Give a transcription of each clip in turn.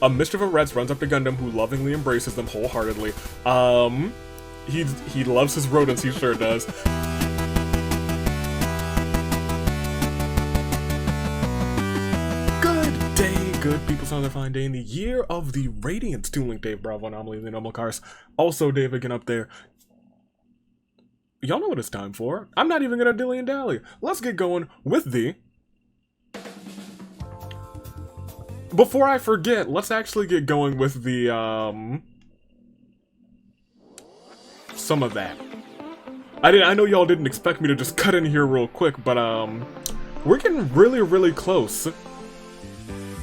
A mischief of Reds runs up to Gundam, who lovingly embraces them wholeheartedly. He loves his rodents, he sure does. Good day, good people, it's another fine day in the year of the Radiance. Toon Link, Dave, Bravo, Anomaly, the Normal Cars. Also, Dave again up there. Y'all know what it's time for. I'm not even gonna dilly and dally. Let's get going with the... Before I forget, let's actually get going with the, some of that. I know y'all didn't expect me to just cut in here real quick, but, we're getting really close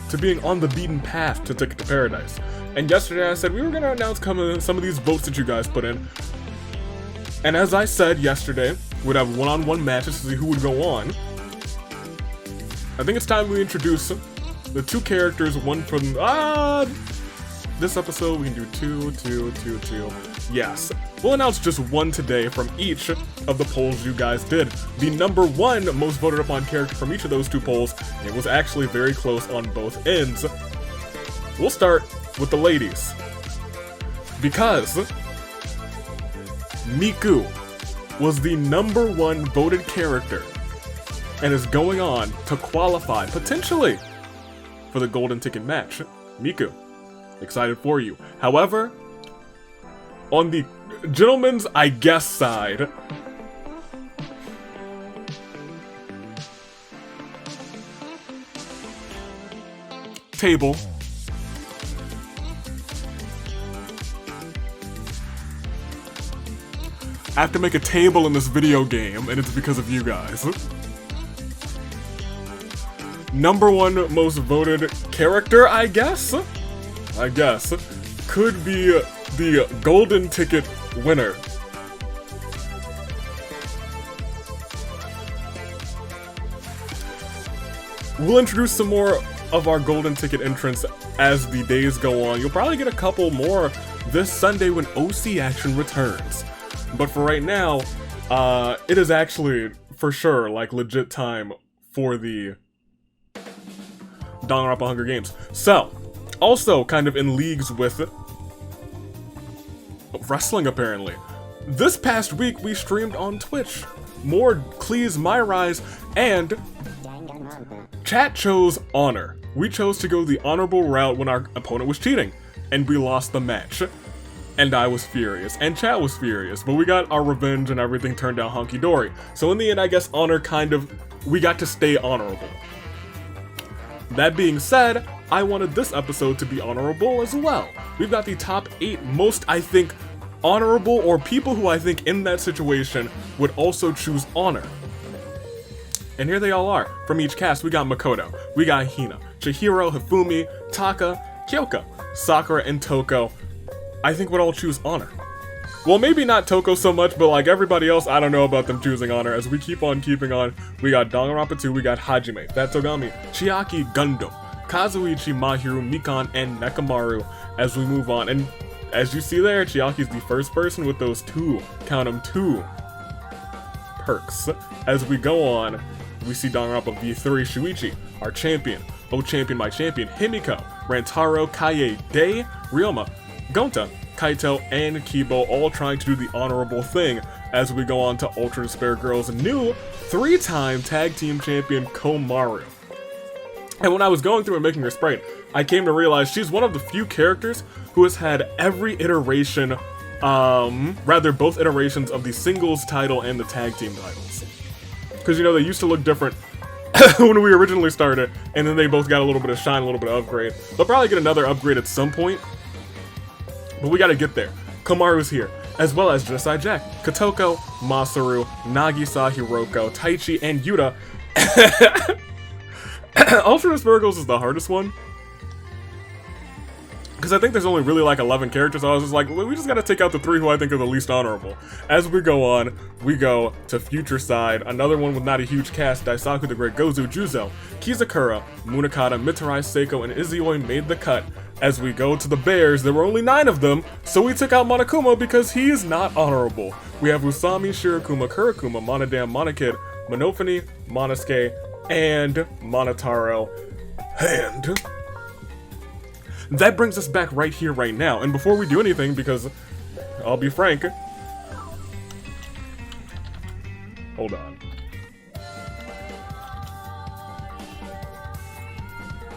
to being on the beaten path to Ticket to Paradise. And yesterday I said we were gonna announce some of these votes that you guys put in. And as I said yesterday, we'd have one-on-one matches to see who would go on. I think it's time we introduce the two characters, one from, this episode we can do two. Yes. We'll announce just one today from each of the polls you guys did. The number one most voted upon character from each of those two polls, and it was actually very close on both ends. We'll start with the ladies. Because Miku was the number one voted character and is going on to qualify, potentially, for the golden ticket match. Miku, excited for you. However, on the gentleman's I guess side, table. I have to make a table in this video game, and it's because of you guys. Number one most voted character, I guess, could be the golden ticket winner. We'll introduce some more of our golden ticket entrants as the days go on. You'll probably get a couple more this Sunday when OC action returns. But for right now, it is actually, for sure, like legit time for the Danganronpa Hunger Games. So, also kind of in leagues with wrestling, apparently. This past week, we streamed on Twitch. More Cleese, My Rise, and chat chose honor. We chose to go the honorable route when our opponent was cheating, and we lost the match. And I was furious, and chat was furious, but we got our revenge and everything turned out honky-dory. So in the end, I guess honor we got to stay honorable. That being said, I wanted this episode to be honorable as well. We've got the top 8 most, I think, honorable, or people who I think in that situation would also choose honor. And here they all are. From each cast, we got Makoto, we got Hina, Chihiro, Hifumi, Taka, Kyoka, Sakura, and Toko. I think would all choose honor. Well, maybe not Toko so much, but like everybody else, I don't know about them choosing honor. As we keep on keeping on, we got Danganronpa 2, we got Hajime, Fatogami, Chiaki, Gundam, Kazuichi, Mahiru, Mikan, and Nekamaru as we move on. And as you see there, Chiaki's the first person with those two, count them, 2 perks. As we go on, we see Danganronpa V3, Shuichi, our champion, Oh Champion, My Champion, Himiko, Rantaro, Kaie, Dei, Ryoma, Gonta, Kaito, and Kibo all trying to do the honorable thing as we go on to Ultra Despair Girls' new 3-time tag team champion Komaru. And when I was going through and making her sprite, I came to realize she's one of the few characters who has had every iteration, both iterations of the singles title and the tag team titles. Because, you know, they used to look different when we originally started, and then they both got a little bit of shine, a little bit of upgrade. They'll probably get another upgrade at some point, but we gotta get there. Komaru's here, as well as Josai Jack, Kotoko, Masaru, Nagisa, Hiroko, Taichi, and Yuta. Ultra Spiracles is the hardest one, because I think there's only really like 11 characters, so I was just like, we just gotta take out the 3 who I think are the least honorable. As we go on, we go to Future Side, another one with not a huge cast. Daisaku the Great, Gozu, Juzo, Kizakura, Munakata, Mitarai, Seiko, and Izuoi made the cut. As we go to the Bears, there were only 9 of them, so we took out Monokuma because he is not honorable. We have Usami, Shirakuma, Kurakuma, Monodam, Monokid, Monofani, Monosuke, and Monotaro. And that brings us back right here, right now. And before we do anything, because I'll be frank, hold on.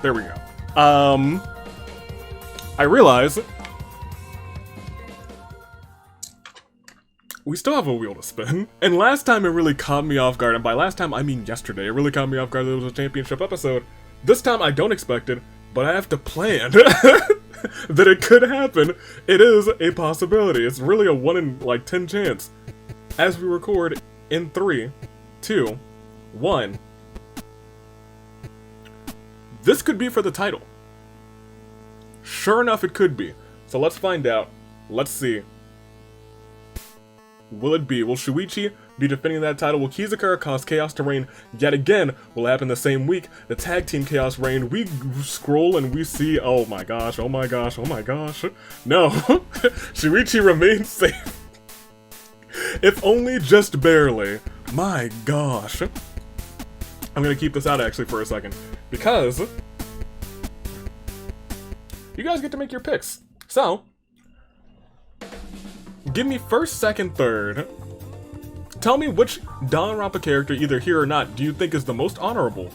There we go. I realize we still have a wheel to spin. And last time it really caught me off guard, and by last time I mean yesterday, it really caught me off guard that it was a championship episode. This time I don't expect it, but I have to plan that it could happen. It is a possibility. It's really a 1 in like 10 chance. As we record in 3, 2, 1. This could be for the title. Sure enough, it could be. So let's find out. Let's see. Will it be? Will Shuichi be defending that title? Will Kizukura cause chaos to reign yet again? Will happen the same week? The tag team chaos reign. We scroll and we see, oh my gosh, oh my gosh, oh my gosh. No, Shuichi remains safe. If only just barely. My gosh. I'm gonna keep this out actually for a second, because you guys get to make your picks. So, give me first, second, third. Tell me which Danganronpa character, either here or not, do you think is the most honorable?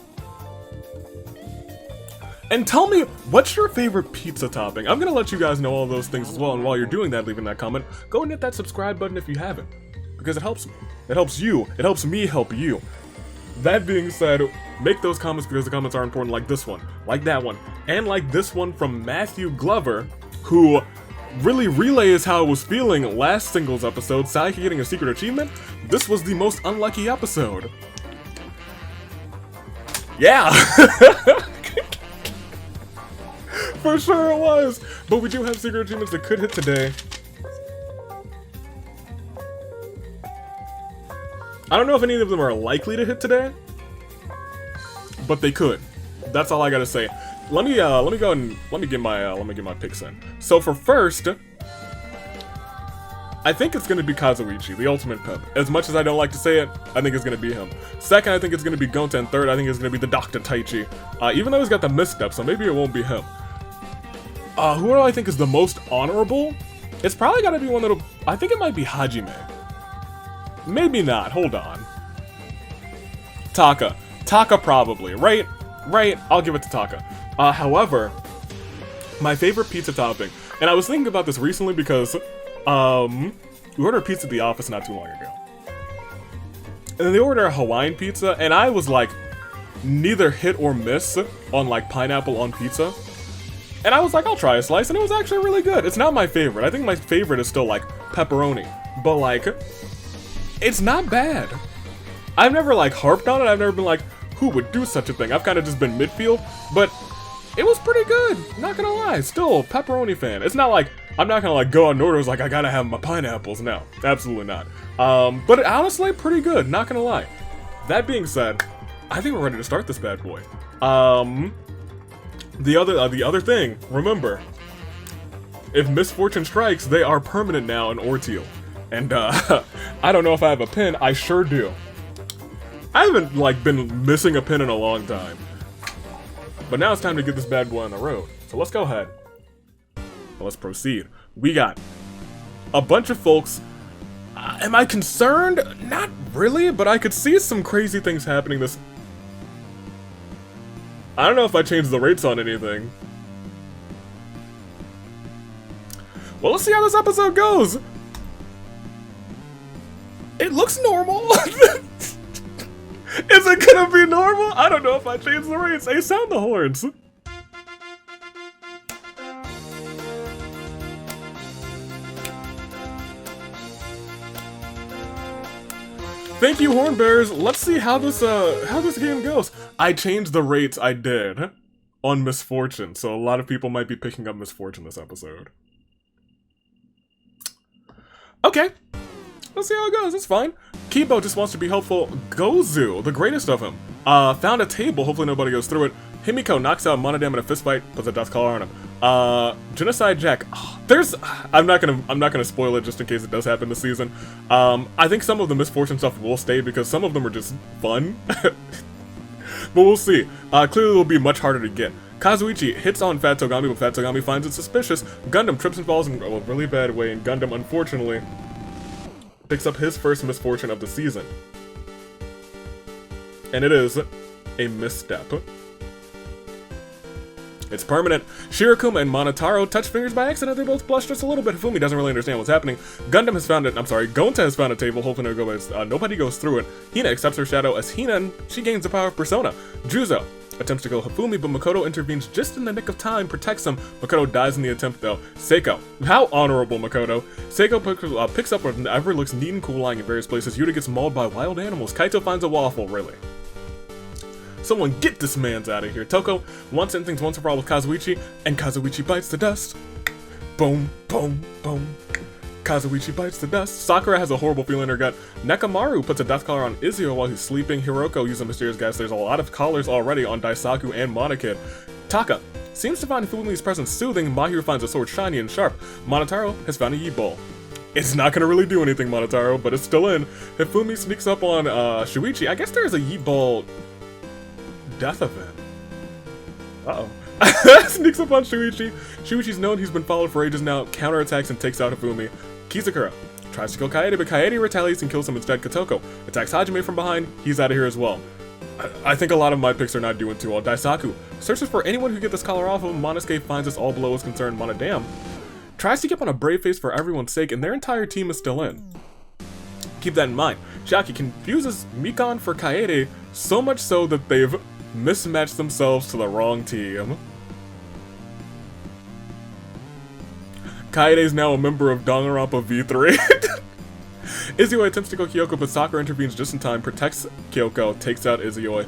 And tell me, what's your favorite pizza topping? I'm gonna let you guys know all those things as well, and while you're doing that, leaving that comment, go and hit that subscribe button if you haven't. Because it helps me. It helps you. It helps me help you. That being said, make those comments because the comments are important, like this one, like that one, and like this one from Matthew Glover, who really relays how it was feeling last singles episode, Sayaka getting a secret achievement. This was the most unlucky episode. Yeah! For sure it was! But we do have secret achievements that could hit today. I don't know if any of them are likely to hit today, but they could. That's all I gotta say. Let me go and let me get my picks in. So for first, I think it's gonna be Kazuichi, the ultimate pimp. As much as I don't like to say it, I think it's gonna be him. Second, I think it's gonna be Gonta, and third, I think it's gonna be the Dr. Taichi. Even though he's got the misstep, so maybe it won't be him. Who do I think is the most honorable? It's probably gotta be one that'll. I think it might be Hajime. Maybe not, hold on. Taka. Taka probably, right? Right, I'll give it to Taka. However, my favorite pizza topping, and I was thinking about this recently because, we ordered pizza at the office not too long ago. And then they ordered a Hawaiian pizza, and I was like, neither hit or miss on like pineapple on pizza. And I was like, I'll try a slice, and it was actually really good. It's not my favorite. I think my favorite is still like pepperoni, but like, it's not bad. I've never like harped on it. I've never been like, who would do such a thing? I've kind of just been midfield, but it was pretty good. Not gonna lie, still pepperoni fan. It's not like, I'm not gonna like go on orders like I gotta have my pineapples. No, absolutely not. But honestly, pretty good, not gonna lie. That being said, I think we're ready to start this bad boy. The other thing, remember, if misfortune strikes, they are permanent now in Orteal. And I don't know if I have a pin. I sure do. I haven't like been missing a pin in a long time. But now it's time to get this bad boy on the road. So let's go ahead. Let's proceed. We got a bunch of folks. Am I concerned? Not really, but I could see some crazy things happening this. I don't know if I changed the rates on anything. Well, let's see how this episode goes. It looks normal. Is it gonna be normal? I don't know if I changed the rates. Hey, sound the horns. Thank you, horn bearers. Let's see how this game goes. I changed the rates. I did on Misfortune, so a lot of people might be picking up Misfortune this episode. Okay. Let's see how it goes, it's fine. Kibo just wants to be helpful. Gozu, the greatest of him, found a table, hopefully nobody goes through it. Himiko knocks out Monodam in a fistfight, puts a death collar on him. Genocide Jack, I'm not gonna spoil it just in case it does happen this season. I think some of the Misfortune stuff will stay because some of them are just fun. But we'll see. Clearly it'll be much harder to get. Kazuichi hits on Fat Togami, but Fat Togami finds it suspicious. Gundam trips and falls in a really bad way, and Gundam, unfortunately, picks up his first misfortune of the season. And it is a misstep. It's permanent. Shirokuma and Monotaro touch fingers by accident. They both blush just a little bit. Hifumi doesn't really understand what's happening. Gonta has found a table. Hoping it'll go, but nobody goes through it. Hina accepts her shadow as Hina, and she gains the power of Persona. Juzo attempts to kill Hifumi, but Makoto intervenes just in the nick of time, protects him. Makoto dies in the attempt, though. Seiko. How honorable, Makoto. Seiko picks up whatever looks neat and cool lying in various places. Yuta gets mauled by wild animals. Kaito finds a waffle, really. Someone get this man's out of here. Toko wants to end things once and for all with Kazuichi, and Kazuichi bites the dust. Boom, boom, boom. Kazuichi bites the dust. Sakura has a horrible feeling in her gut. Nekamaru puts a death collar on Izuo while he's sleeping. Hiroko uses a mysterious gas. There's a lot of collars already on Daisaku and Monokid. Taka seems to find Fumi's presence soothing. Mahiru finds a sword shiny and sharp. Monotaro has found a Yi Bowl. It's not gonna really do anything, Monotaro, but it's still in. Hifumi sneaks up on Shuichi. I guess there's a Yi Bowl death event. Uh-oh. Sneaks up on Shuichi. Shuichi's known he's been followed for ages now, counterattacks and takes out Hifumi. Kizakura tries to kill Kaede, but Kaede retaliates and kills him instead. Katoko attacks Hajime from behind. He's out of here as well. I think a lot of my picks are not doing too well. Daisaku searches for anyone who can get this collar off of him. Monosuke finds us all below his concern. Monodam tries to keep on a brave face for everyone's sake, and their entire team is still in. Keep that in mind. Shaki confuses Mikan for Kaede, so much so that they've mismatched themselves to the wrong team. Kaede is now a member of Danganronpa V3. Izui attempts to kill Kyoko, but Sakura intervenes just in time, protects Kyoko, takes out Izui.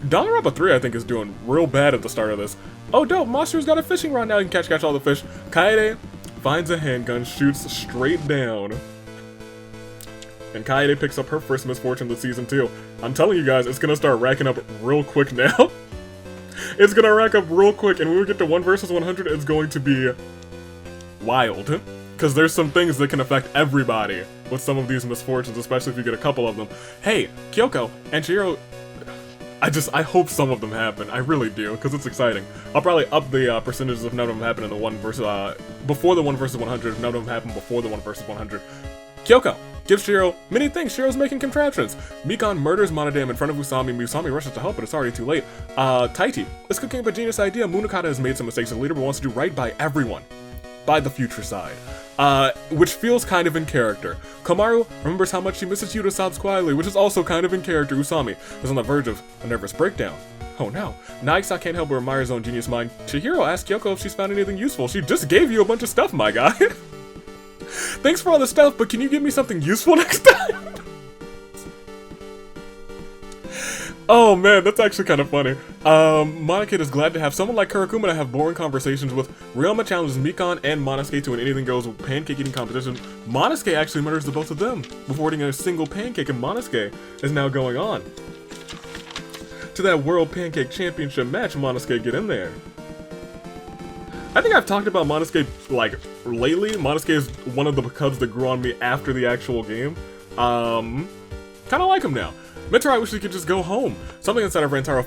Danganronpa 3, I think, is doing real bad at the start of this. Oh, dope, Monster's got a fishing rod now, you can catch all the fish. Kaede finds a handgun, shoots straight down. And Kaede picks up her first misfortune of the season too. I'm telling you guys, it's gonna start racking up real quick now. It's gonna rack up real quick, and when we get to 1 versus 100, it's going to be wild. Because there's some things that can affect everybody with some of these misfortunes, especially if you get a couple of them. Hey, Kyoko and Chihiro, I hope some of them happen. I really do, because it's exciting. I'll probably up the percentages if none of them happen in the 1 versus, before the 1 versus 100, if none of them happen before the 1 versus 100. Kyoko gives Shiro many things. Shiro's making contraptions. Mikan murders Monodam in front of Usami. Usami rushes to help, but it's already too late. Taiti is cooking up a genius idea. Munakata has made some mistakes as a leader, but wants to do right by everyone. By the future side. Which feels kind of in character. Komaru remembers how much she misses Yuta, sobs quietly, which is also kind of in character. Usami is on the verge of a nervous breakdown. Oh no. Naisa can't help but admire his own genius mind. Chihiro asks Kyoko if she's found anything useful. She just gave you a bunch of stuff, my guy. Thanks for all the stuff, but can you give me something useful next time? Oh man, that's actually kind of funny. Monokid is glad to have someone like Kurokuma to have boring conversations with. Ryoma challenges Mikan and Monosuke to an anything goes pancake eating competition. Monosuke actually murders the both of them before eating a single pancake, and Monosuke is now going on to that World Pancake Championship match. Monosuke, get in there. I think I've talked about Monosuke, like, lately. Monosuke is one of the cubs that grew on me after the actual game. Kinda like him now. Mentor, I wish he could just go home. Something inside of Rantaro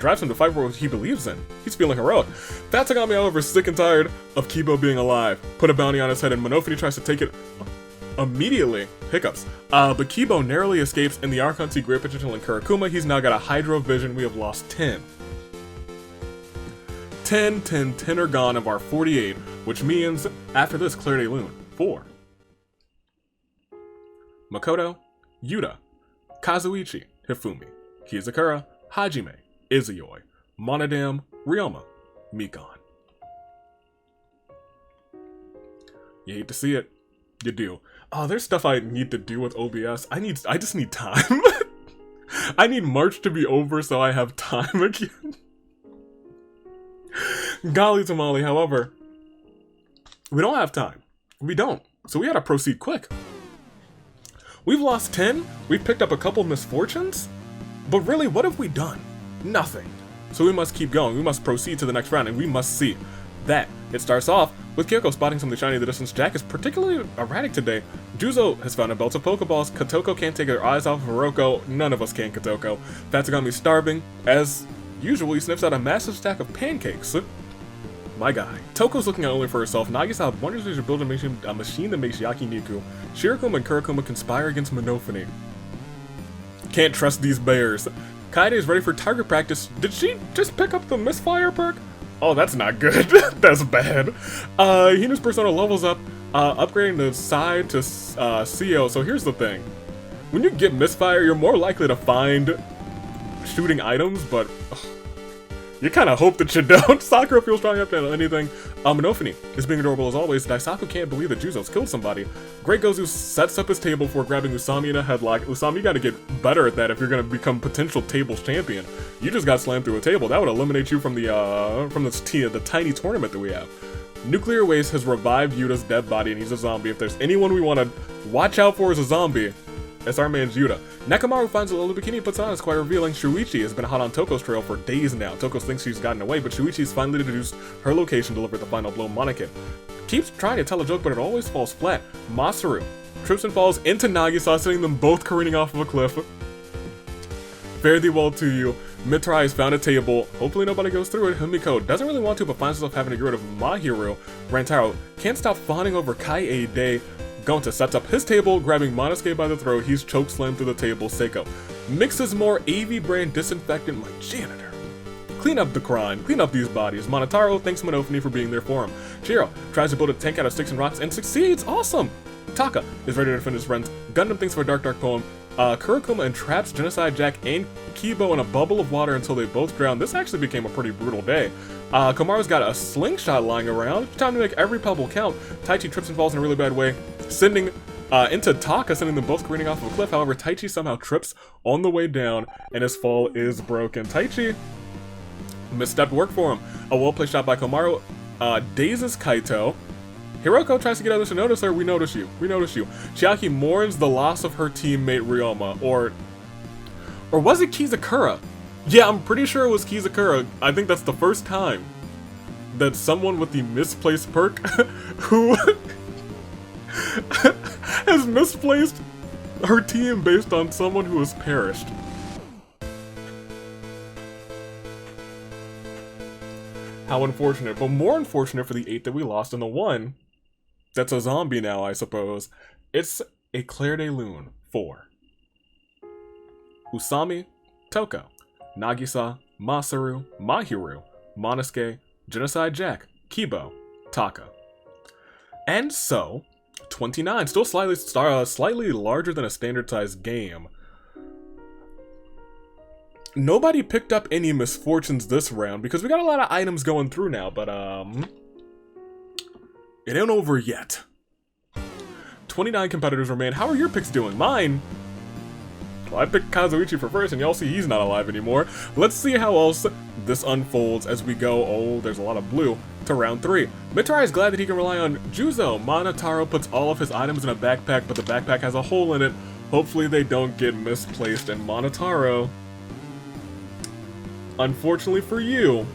drives him to fight for what he believes in. He's feeling heroic. Tatsugami, however, is sick and tired of Kibo being alive. Put a bounty on his head, and Monofini tries to take it immediately. Hiccups. But Kibo narrowly escapes. In the Archon see great potential in Kurokuma. He's now got a Hydro Vision. We have lost 10. 10 are gone of our 48, which means, after this, Claire de Lune, 4. Makoto, Yuta, Kazuichi, Hifumi, Kizakura, Hajime, Izuyoi, Monodam, Ryoma, Mikan. You hate to see it. You do. Oh, there's stuff I need to do with OBS. I just need time. I need March to be over so I have time again. Golly tamale, however, we don't have time. We don't. So we gotta proceed quick. We've lost 10, we've picked up a couple misfortunes, but really, what have we done? Nothing. So we must keep going, we must proceed to the next round, and we must see that. It starts off with Kyoko spotting something shiny in the distance. Jack is particularly erratic today. Juzo has found a belt of Pokeballs. Katoko can't take her eyes off of Hiroko. None of us can, Katoko. Tatsugami's starving, as usual, he sniffs out a massive stack of pancakes. My guy. Toko's looking out only for herself. Nagisa wonders if she should build a machine that makes Yakiniku. Shirokuma and Kurakuma conspire against Monophony. Can't trust these bears. Kaede is ready for target practice. Did she just pick up the misfire perk? Oh, that's not good. That's bad. Hina's persona levels up, upgrading the side to CO. So here's the thing. When you get misfire, you're more likely to find shooting items, but you kind of hope that you don't. Sakura feels strong enough to handle anything. Monophony is being adorable as always. Daisaku can't believe that Juzo's killed somebody. Great Gozu sets up his table for grabbing Usami in a headlock. Usami, you gotta get better at that if you're gonna become potential tables champion. You just got slammed through a table. That would eliminate you from the tiny tournament that we have. Nuclear Waste has revived Yuta's dead body and he's a zombie. If there's anyone we want to watch out for as a zombie, it's our man Yuta. Nekomaru finds a little bikini, puts on, it's quite revealing. Shuichi has been hot on Toko's trail for days now. Toko thinks she's gotten away, but Shuichi's finally deduced her location, delivered the final blow. Monokin keeps trying to tell a joke, but it always falls flat. Masaru trips and falls into Nagisa, sending them both careening off of a cliff. Fare thee well to you. Mitrai has found a table. Hopefully nobody goes through it. Himiko doesn't really want to, but finds herself having to get rid of Mahiru. Rantaro can't stop fawning over Kaede. Gonta sets up his table, grabbing Monosuke by the throat. He's chokeslammed through the table. Seiko mixes more AV brand disinfectant like janitor. Clean up the crime, clean up these bodies. Monotaro thanks Monophony for being there for him. Shiro tries to build a tank out of sticks and rocks and succeeds. Awesome! Taka is ready to defend his friends. Gundam thinks of a dark poem. Kurakuma entraps Genocide Jack and Kibo in a bubble of water until they both drown. This actually became a pretty brutal day. Komaru's got a slingshot lying around. Time to make every pebble count. Taichi trips and falls in a really bad way, sending into Taka, sending them both careening off of a cliff. However, Taichi somehow trips on the way down, and his fall is broken. Taichi misstepped work for him. A well-placed shot by Komaru dazes Kaito. Hiroko tries to get others to notice her. We notice you. We notice you. Chiaki mourns the loss of her teammate Ryoma. Or was it Kizakura? Yeah, I'm pretty sure it was Kizakura. I think that's the first time that someone with the misplaced perk who has misplaced her team based on someone who has perished. How unfortunate. But more unfortunate for the 8 that we lost and the 1 that's a zombie now, I suppose. It's a Claire de Lune 4. Usami, Toko, Nagisa, Masaru, Mahiru, Monosuke, Genocide Jack, Kibo, Taka. And so, 29, still slightly larger than a standard-sized game. Nobody picked up any misfortunes this round because we got a lot of items going through now, but it ain't over yet. 29 competitors remain. How are your picks doing? Mine? Well, I picked Kazuichi for first, and y'all see he's not alive anymore. Let's see how else this unfolds as we go. Oh, there's a lot of blue. To round 3. Mitrai is glad that he can rely on Juzo. Monotaro puts all of his items in a backpack, but the backpack has a hole in it. Hopefully they don't get misplaced. And Monotaro, unfortunately for you,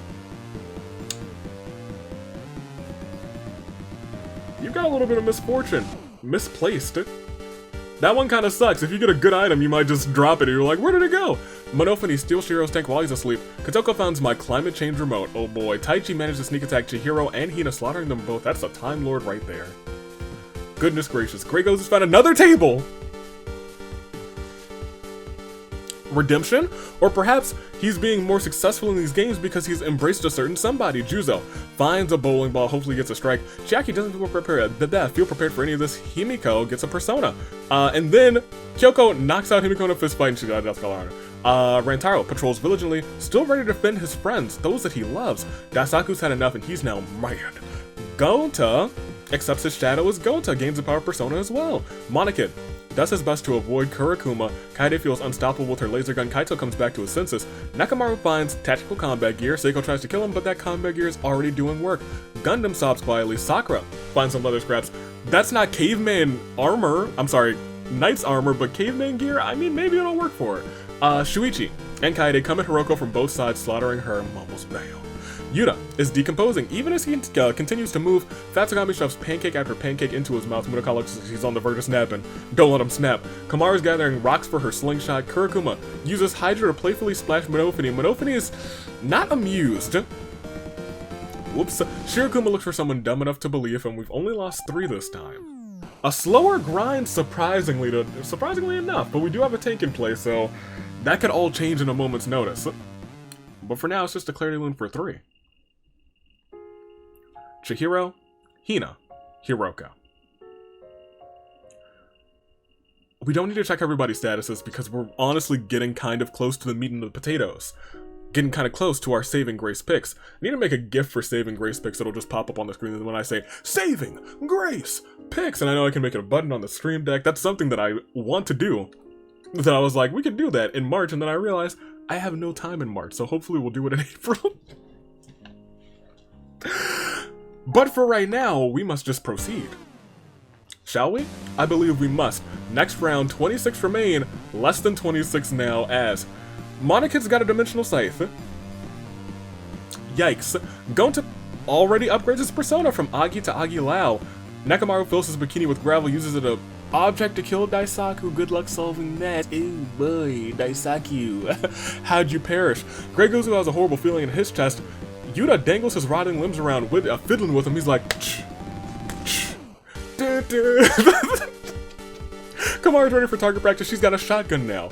you've got a little bit of misfortune. Misplaced. That one kind of sucks. If you get a good item, you might just drop it and you're like, where did it go? Monophony steals Shiro's tank while he's asleep. Kotoko finds my climate change remote. Oh boy. Taichi managed to sneak attack Chihiro and Hina, slaughtering them both. That's a Time Lord right there. Goodness gracious. Grey Ghost has found another table! Redemption? Or perhaps he's being more successful in these games because he's embraced a certain somebody. Juzo finds a bowling ball, hopefully gets a strike. Chiaki doesn't feel prepared for any of this. Himiko gets a persona. And then Kyoko knocks out Himiko in a fistfight and she got a death color on her. Rantaro patrols vigilantly, still ready to defend his friends, those that he loves. Daisaku's had enough and he's now mad. Gonta accepts his shadow as Gonta, gains a power persona as well. Monokin does his best to avoid Kurakuma. Kaede feels unstoppable with her laser gun. Kaito comes back to his senses. Nakamaru finds tactical combat gear. Seiko tries to kill him, but that combat gear is already doing work. Gundam sobs quietly. Sakura finds some leather scraps. That's not caveman armor. I'm sorry, knight's armor, but caveman gear? I mean, maybe it'll work for her. Shuichi and Kaede come at Hiroko from both sides, slaughtering her. Almost down. Yuta is decomposing. Even as he continues to move, Fatsugami shoves pancake after pancake into his mouth. Munakata looks like he's on the verge of snapping. Don't let him snap. Kamaru's gathering rocks for her slingshot. Kurokuma uses Hydra to playfully splash Monofini. Monofini is not amused. Whoops. Shirokuma looks for someone dumb enough to believe, and we've only lost 3 this time. A slower grind, surprisingly enough, but we do have a tank in play, so that could all change in a moment's notice. But for now, it's just a Clarity Loon for 3. Chihiro, Hina, Hiroka. We don't need to check everybody's statuses because we're honestly getting kind of close to the meat and the potatoes. Getting kind of close to our Saving Grace picks. I need to make a GIF for Saving Grace picks that'll just pop up on the screen when I say Saving Grace picks, and I know I can make it a button on the stream deck. That's something that I want to do. That I was like, we could do that in March, and then I realized I have no time in March, so hopefully we'll do it in April. But for right now, we must just proceed. Shall we? I believe we must. Next round, 26 remain, less than 26 now, as Monokid's got a dimensional scythe. Yikes. Gonta already upgrades his persona from Agi to Agi Lao. Nekomaru fills his bikini with gravel, uses it as an object to kill Daisaku. Good luck solving that. Ooh boy, Daisaku. How'd you perish? Grey Gozu has a horrible feeling in his chest. Yuta dangles his rotting limbs around, fiddling with him. He's like, Kamaru's ready for target practice. She's got a shotgun now.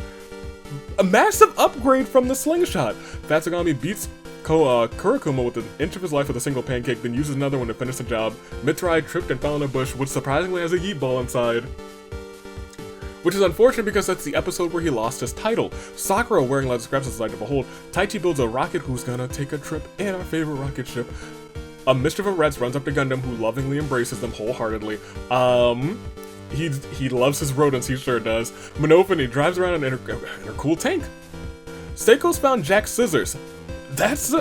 A massive upgrade from the slingshot. Fatsugami beats Kurokuma with an inch of his life with a single pancake, then uses another one to finish the job. Mitsurai tripped and fell in a bush, which surprisingly has a yeet ball inside. Which is unfortunate because that's the episode where he lost his title. Sakura, wearing leather scraps, is like to behold. Taichi builds a rocket who's gonna take a trip in our favorite rocket ship. A mischief of Reds runs up to Gundam, who lovingly embraces them wholeheartedly. He loves his rodents, he sure does. Monofini drives around in her cool tank. Seiko's found Jack's scissors. That's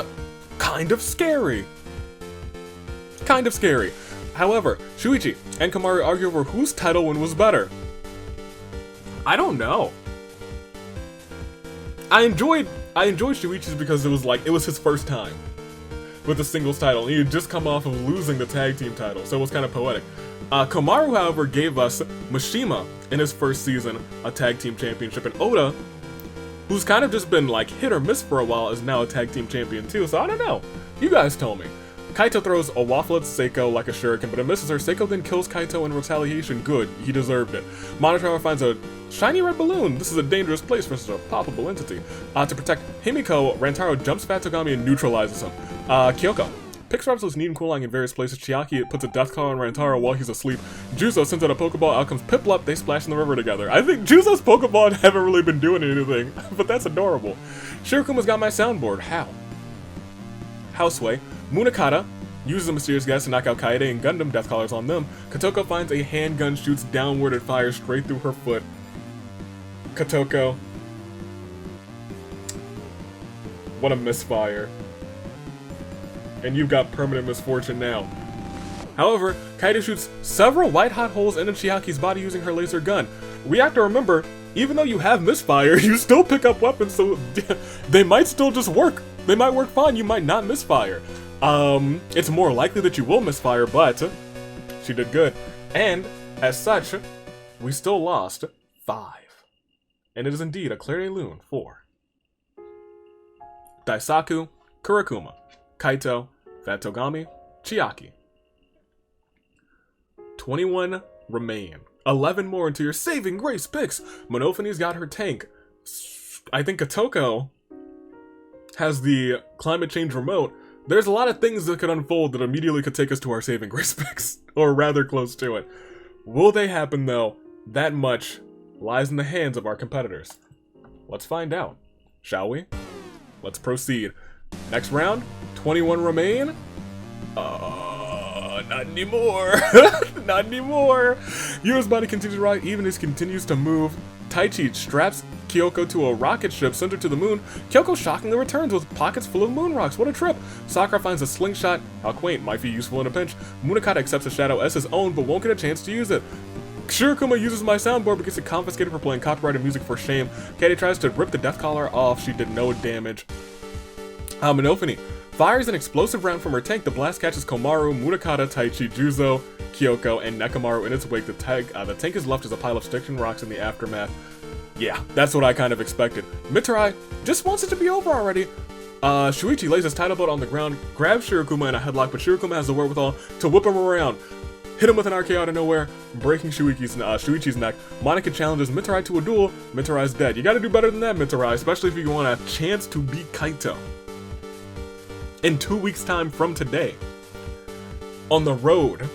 kind of scary. Kind of scary. However, Shuichi and Kamaru argue over whose title win was better. I don't know. I enjoyed Shuichi's because it was his first time with the singles title. He had just come off of losing the tag team title, so it was kind of poetic. Kamaru, however, gave us Mishima in his first season a tag team championship, and Oda, who's kind of just been like hit or miss for a while, is now a tag team champion too, so I don't know. You guys tell me. Kaito throws a waffle at Seiko like a shuriken, but it misses her. Seiko then kills Kaito in retaliation. Good, he deserved it. Monotrower finds a shiny red balloon. This is a dangerous place for such a poppable entity. To protect Himiko, Rantaro jumps Fatsugami and neutralizes him. Kyoko picks Rapsu's need and cooling in various places. Chiaki puts a death collar on Rantaro while he's asleep. Juzo sends out a Pokeball. Out comes Piplup. They splash in the river together. I think Juzo's Pokeball haven't really been doing anything, but that's adorable. Shirokuma's got my soundboard. How? Houseway. Munakata uses a mysterious gas to knock out Kaede and Gundam death collars on them. Kotoko finds a handgun, shoots downward, and fires straight through her foot. Kotoko. What a misfire. And you've got permanent misfortune now. However, Kaede shoots several white-hot holes into Chiaki's body using her laser gun. We have to remember, even though you have misfire, you still pick up weapons, so they might still just work. They might work fine, you might not misfire. It's more likely that you will misfire, but she did good. And, as such, we still lost 5. And it is indeed a Clarity Loon for Daisaku, Kurokuma, Kaito, Fatsugami, Chiaki. 21 remain. 11 more into your Saving Grace picks. Monofini's got her tank. I think Kotoko has the climate change remote. There's a lot of things that could unfold that immediately could take us to our Saving Grace picks, or rather close to it. Will they happen though? That much lies in the hands of our competitors. Let's find out, shall we? Let's proceed. Next round, 21 remain. Not anymore. Not anymore. Yu's body continues to rock even as he continues to move. Taichi straps Kyoko to a rocket ship sent her to the moon. Kyoko shockingly returns with pockets full of moon rocks. What a trip. Sakura finds a slingshot. How quaint, might be useful in a pinch. Munakata accepts the shadow as his own, but won't get a chance to use it. Shirokuma uses my soundboard but gets it confiscated for playing copyrighted music for shame. Kaede tries to rip the death collar off. She did no damage. Monofini Fires an explosive round from her tank. The blast catches Komaru, Munakata, Taichi, Juzo, Kyoko, and Nekomaru in its wake. The tank is left as a pile of sticks and rocks in the aftermath. Yeah, that's what I kind of expected. Mitarai just wants it to be over already. Shuichi lays his title belt on the ground, grabs Shirokuma in a headlock, but Shirokuma has the wherewithal to whip him around. Hit him with an RKO out of nowhere, breaking Shuichi's neck. Monica challenges Mitarai to a duel. Mitarai's dead. You gotta do better than that, Mitarai, especially if you want a chance to beat Kaito. In 2 weeks' time from today. On the road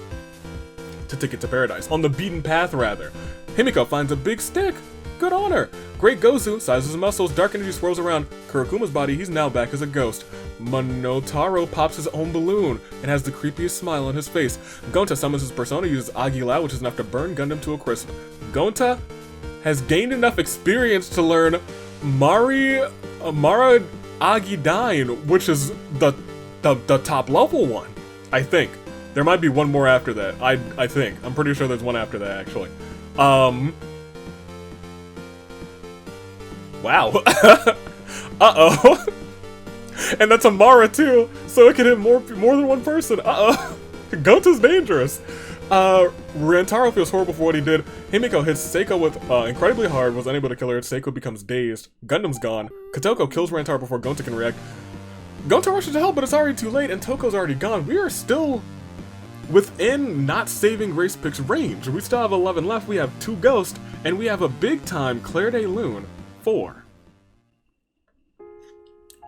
to Ticket to Paradise. On the beaten path, rather. Himiko finds a big stick. Good on her. Great Gozu sizes his muscles, dark energy swirls around Kurokuma's body, he's now back as a ghost. Monotaro pops his own balloon and has the creepiest smile on his face. Gonta summons his persona, uses Agilao, which is enough to burn Gundam to a crisp. Gonta has gained enough experience to learn Mara Agidyne, which is the top level one, I think. There might be one more after that, I think. I'm pretty sure there's one after that, actually. Wow. Uh-oh. And that's Amara too, so it can hit more than one person. Uh-oh. Gonta's dangerous. Rantaro feels horrible for what he did. Himiko hits Seiko with incredibly hard, was unable to kill her. Seiko becomes dazed. Gundam's gone. Kotoko kills Rantaro before Gonta can react. Gonta rushes to help, but it's already too late, and Toko's already gone. We are still within not saving Grace Pick's range. We still have 11 left, we have 2 ghosts, and we have a big-time Claire de Lune. 4.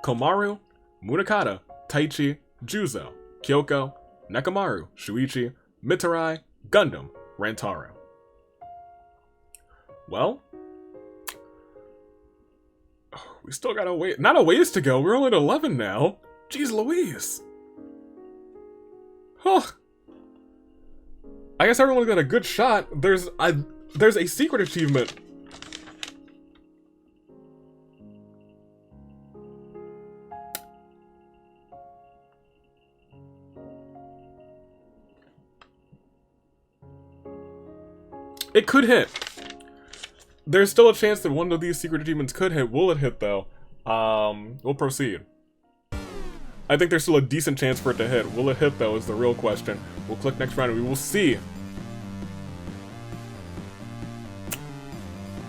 Komaru, Munakata, Taichi, Juzo, Kyoko, Nekomaru, Shuichi, Mitarai, Gundam, Rantaro. Well, we still got not a ways to go. We're only at 11 now. Jeez Louise. Huh. I guess everyone got a good shot. There's a secret achievement. It could hit. There's still a chance that one of these secret achievements could hit. Will it hit, though? We'll proceed. I think there's still a decent chance for it to hit. Will it hit, though, is the real question. We'll click next round and we will see.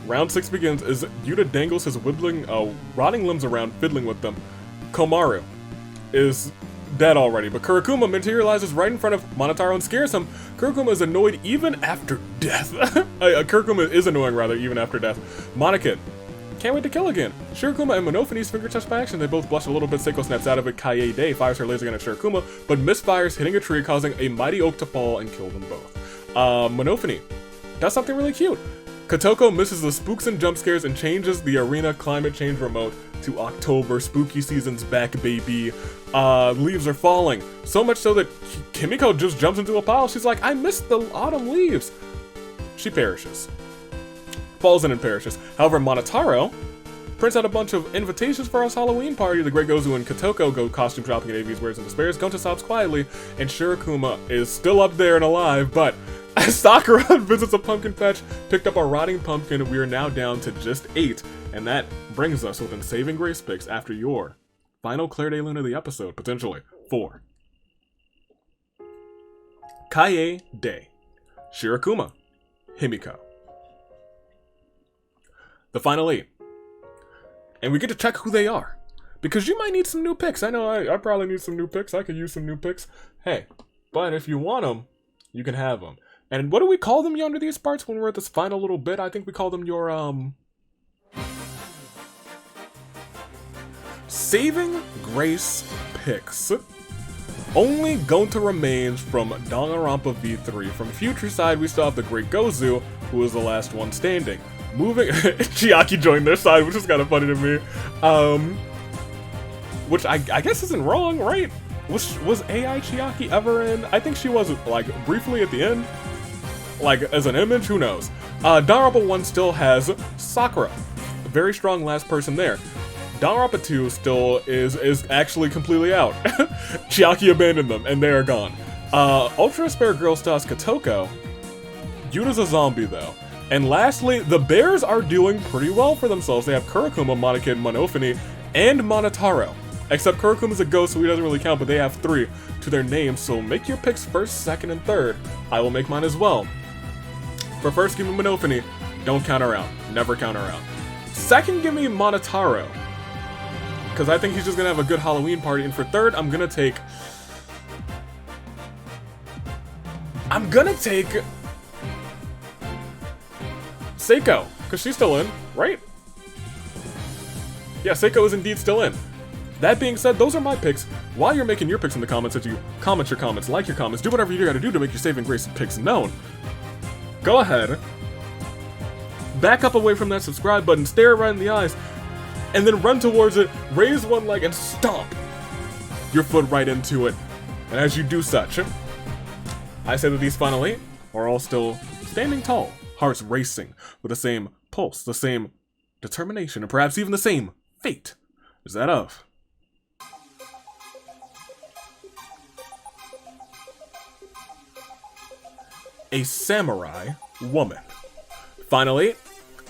Round 6 begins as Yuta dangles his rotting limbs around, fiddling with them. Komaru is dead already, but Kurokuma materializes right in front of Monotaro and scares him. Kurokuma is annoyed even after death. Kurokuma is annoying, rather, even after death. Monica can't wait to kill again. Shirokuma and Monophanie's finger touch by action. They both blush a little bit. Seiko snaps out of it. Kaie Day fires her laser gun at Shirokuma, but misfires, hitting a tree, causing a mighty oak to fall and kill them both. Monophanie does something really cute. Kotoko misses the spooks and jump scares and changes the arena climate change remote to October. Spooky season's back, baby. Leaves are falling. So much so that Kimiko just jumps into a pile. She's like, I missed the autumn leaves. She perishes. Falls in and perishes. However, Monotaro prints out a bunch of invitations for us Halloween party. The Great Gozu and Kotoko go costume shopping at AV's Wares and Despairs. Gonta stops quietly, and Shirokuma is still up there and alive, but as Sakura visits a pumpkin patch, picked up a rotting pumpkin, we are now down to just 8, and that brings us within saving Grace picks after your final Claire de Lune of the episode, potentially. 4. Kaie Day, Shirokuma, Himiko. The final 8. And we get to check who they are, because you might need some new picks. I know I probably need some new picks. I could use some new picks. Hey, but if you want them, you can have them. And what do we call them under these parts when we're at this final little bit? I think we call them your, Saving Grace picks. Only Gonta remains from Danganronpa V3. From Future Side, we still have the Great Gozu, who was the last one standing. Moving, Chiaki joined their side, which is kind of funny to me. Which I guess isn't wrong, right? Was AI Chiaki ever in? I think she was, like, briefly at the end. Like, as an image, who knows? Danganronpa 1 still has Sakura. A very strong last person there. Danganronpa 2 still is actually completely out. Chiaki abandoned them, and they are gone. Ultra Spare Girl still has Kotoko. Yuta's a zombie, though. And lastly, the Bears are doing pretty well for themselves. They have Kurokuma, Monica, Monophanie, and Monotaro Except Kurokuma's a ghost, so he doesn't really count, but they have 3 to their name, so make your picks first, second, and third. I will make mine as well. For first, give me Monofini. Don't count her out. Never count her out. Second, give me Monotaro, because I think he's just gonna have a good Halloween party. And for third, I'm gonna take Seiko, because she's still in, right? Yeah, Seiko is indeed still in. That being said, those are my picks. While you're making your picks in the comments, as you comment your comments, like your comments, do whatever you gotta do to make your saving grace picks known. Go ahead, back up away from that subscribe button, stare it right in the eyes, and then run towards it, raise one leg, and stomp your foot right into it. And as you do such, I say that these final 8 are all still standing tall, hearts racing with the same pulse, the same determination, and perhaps even the same fate as that of a samurai woman. Finally,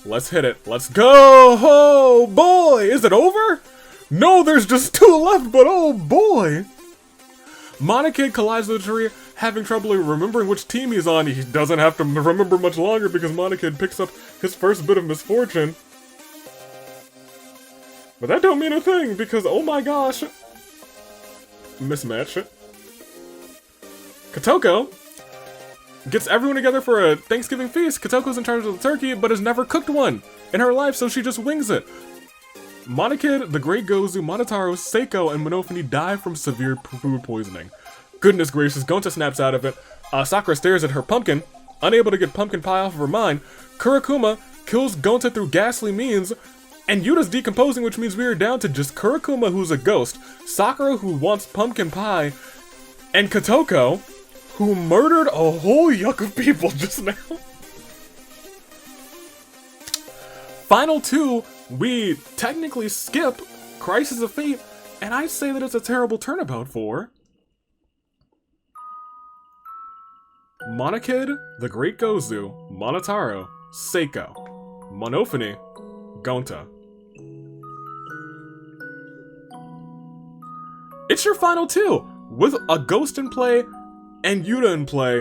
let's hit it. Let's go! Oh boy! Is it over? No, there's just 2 left, but oh boy! Monokid collides with a tree, having trouble remembering which team he's on. He doesn't have to remember much longer because Monokid picks up his first bit of misfortune. But that don't mean a thing, because oh my gosh! Mismatch. Kotoko gets everyone together for a Thanksgiving feast. Kotoko's in charge of the turkey, but has never cooked one in her life, so she just wings it. Monokid, the Great Gozu, Monotaro, Seiko, and Monofini die from severe food poisoning. Goodness gracious, Gonta snaps out of it. Sakura stares at her pumpkin, unable to get pumpkin pie off of her mind. Kurokuma kills Gonta through ghastly means, and Yuta's decomposing, which means we are down to just Kurokuma, who's a ghost, Sakura, who wants pumpkin pie, and Kotoko, who murdered a whole yuck of people just now. Final 2, we technically skip Crisis of Fate, and I'd say that it's a terrible turnabout for Monokid, the Great Gozu, Monotaro, Seiko, Monofini, Gonta. It's your final 2, with a ghost in play and Yuta in play.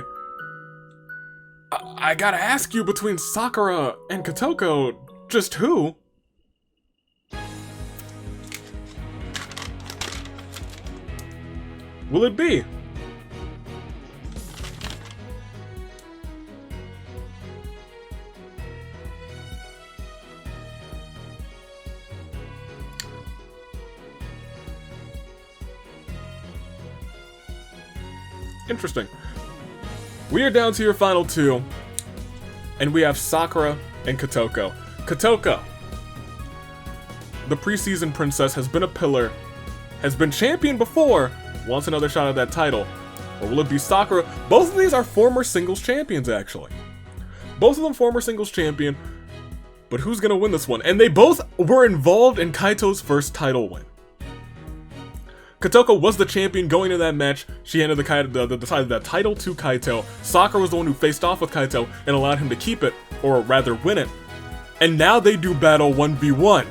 I gotta ask you, between Sakura and Kotoko, just who? Will it be? Interesting. We are down to your final 2, and we have Sakura and Kotoko. Kotoko, the preseason princess, has been a pillar, has been champion before, wants another shot at that title. Or will it be Sakura? Both of these are former singles champions, actually. Both of them former singles champion, but who's gonna win this one? And they both were involved in Kaito's first title win. Kotoko was the champion going into that match. She handed the title to Kaito. Sakura was the one who faced off with Kaito and allowed him to keep it, or rather win it. And now they do battle 1v1.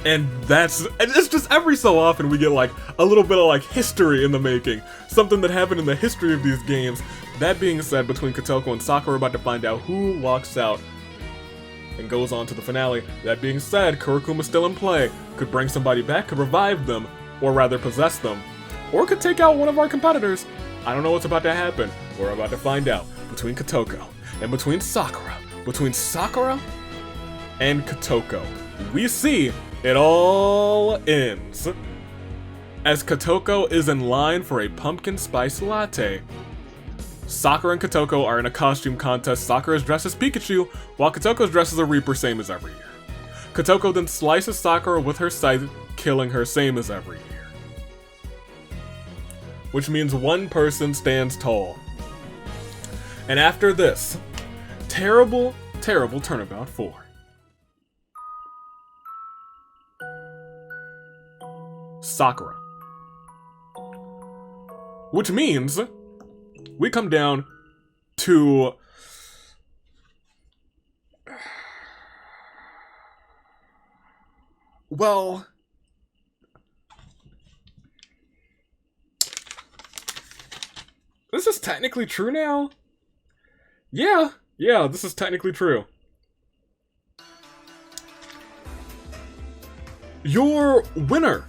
And it's just every so often we get like a little bit of like history in the making. Something that happened in the history of these games. That being said, between Kotoko and Sakura, we're about to find out who walks out and goes on to the finale. That being said, Kurokuma's still in play. Could bring somebody back, could revive them, or rather possess them, or could take out one of our competitors. I don't know what's about to happen. We're about to find out between Kotoko and between Sakura and Kotoko. We see it all ends as Kotoko is in line for a pumpkin spice latte. Sakura and Kotoko are in a costume contest. Sakura is dressed as Pikachu, while Kotoko's dressed as a Reaper, same as every year. Kotoko then slices Sakura with her scythe, killing her, same as every year. Which means one person stands tall. And after this, terrible, terrible turnabout for Sakura. Which means we come down to well, This is technically true now? Yeah, this is technically true. Your winner.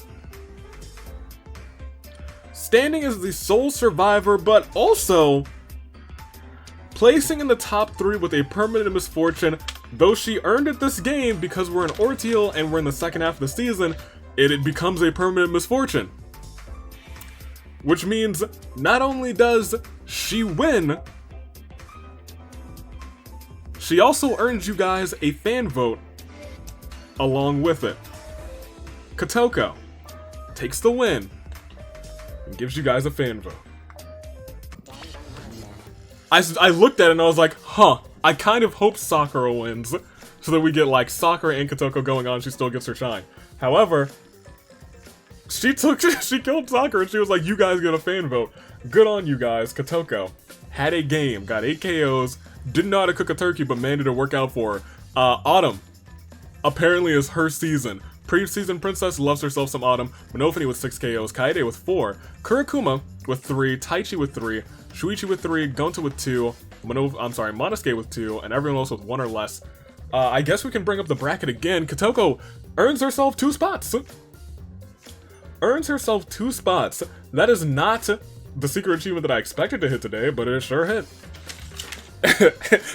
Standing as the sole survivor, but also placing in the top 3 with a permanent misfortune. Though she earned it this game because we're in Ordeal and we're in the second half of the season, it becomes a permanent misfortune. Which means not only does she win, she also earns you guys a fan vote along with it. Kotoko takes the win and gives you guys a fan vote. I looked at it and I was like, huh, I kind of hope Sakura wins so that we get like Sakura and Kotoko going on, she still gets her shine. However, she killed Sakura and she was like, you guys get a fan vote. Good on you guys. Kotoko had a game, got 8 KOs, didn't know how to cook a turkey but managed to work out for her. Autumn apparently is her season. Pre-season Princess loves herself some Autumn. Monofini with 6 KOs, Kaede with 4, Kurikuma with 3, Taichi with 3, Shuichi with 3, Gonta with 2, Monosuke with 2, and everyone else with 1 or less. I guess we can bring up the bracket again. Kotoko earns herself 2 spots. Earns herself 2 spots. That is not the secret achievement that I expected to hit today, but it sure hit.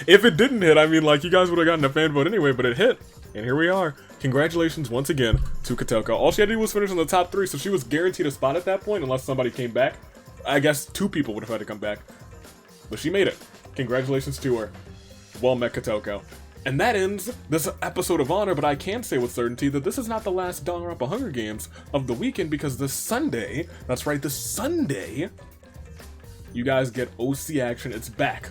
If it didn't hit, I mean, like, you guys would have gotten a fan vote anyway, but it hit. And here we are. Congratulations once again to Kotoko. All she had to do was finish in the top 3, so she was guaranteed a spot at that point unless somebody came back. I guess 2 people would have had to come back. But she made it. Congratulations to her. Well met, Kotoko. And that ends this episode of Honor, but I can say with certainty that this is not the last Danganronpa Hunger Games of the weekend, because this Sunday, that's right, this Sunday, you guys get OC action. It's back.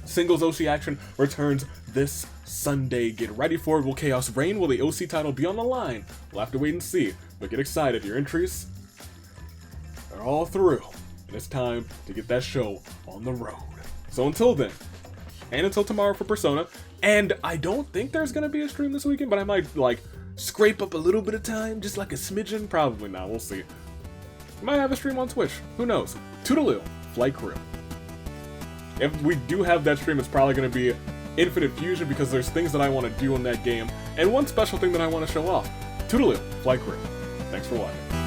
Singles OC action returns this Sunday. Get ready for it. Will Chaos reign? Will the OC title be on the line? We'll have to wait and see. But get excited. Your entries are all through. And it's time to get that show on the road. So until then, and until tomorrow for Persona, and I don't think there's going to be a stream this weekend, but I might, like, scrape up a little bit of time, just like a smidgen. Probably not. We'll see. Might have a stream on Twitch. Who knows? Toodaloo, Flight Crew. If we do have that stream, it's probably going to be Infinite Fusion, because there's things that I want to do in that game, and one special thing that I want to show off. Toodaloo, Flight Crew. Thanks for watching.